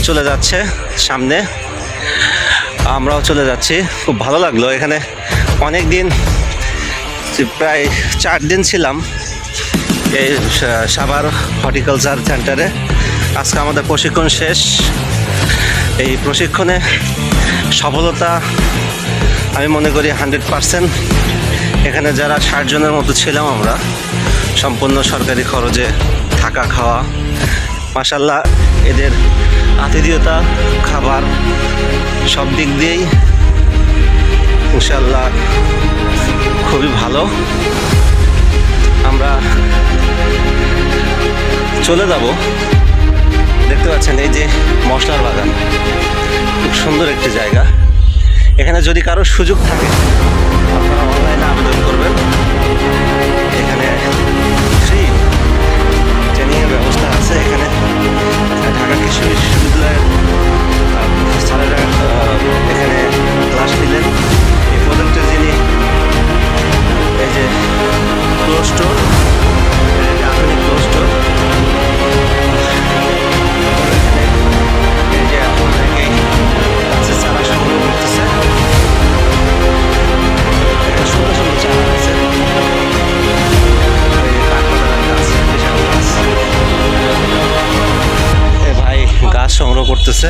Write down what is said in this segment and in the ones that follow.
চলে যাচ্ছে সামনে, আমরাও চলে যাচ্ছি। খুব ভালো লাগলো এখানে। অনেক দিন, প্রায় 4 দিন ছিলাম এই সাভার হর্টিকালচার সেন্টারে। আজকে আমাদের প্রশিক্ষণ শেষ। এই প্রশিক্ষণে সফলতা আমি মনে করি 100%। এখানে যারা 60 জনের মতো ছিলাম আমরা, সম্পূর্ণ সরকারি খরচে থাকা খাওয়া। মাশাআল্লাহ, এদের আতিথেয়তা, খাবার সব দিক দিয়েই ইনশাআল্লাহ খুবই ভালো। আমরা চলে যাব। দেখতে পাচ্ছেন এই যে মশলার বাগান, খুব সুন্দর একটি জায়গা। এখানে যদি কারো সুযোগ থাকে আপনারা অনলাইনে আবেদন করবেন। এখানে ফ্রি ট্রেনিংয়ের ব্যবস্থা আছে। এখানে ঢাকা কৃষি বিশ্ববিদ্যালয়ের স্যারেরা এখানে ক্লাস নিলেন। এই প্রজেক্টের যিনি, এই যে ক্লোজ স্টোর, আধুনিক ক্লোজ স্টোর, এই যে অনেকেই গাছের চারা সংগ্রহ করতেছে। সুন্দর সুন্দর চারা আছে। ভাই গাছ সংগ্রহ করতেছে।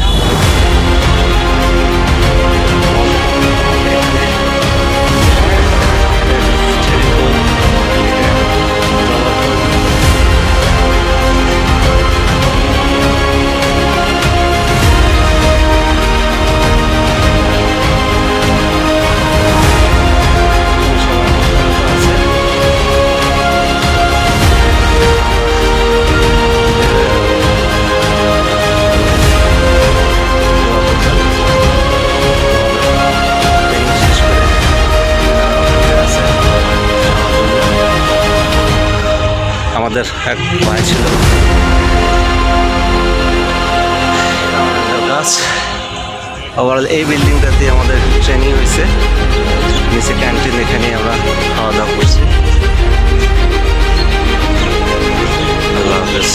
আমাদের এক ভাই ছিল গাছ। ওভারঅল এই বিল্ডিংটাতে আমাদের ট্রেনিং হয়েছে। নিচে ক্যান্টিন, এখানে আমরা খাওয়া দাওয়া করছি। আল্লাহ হাফেজ।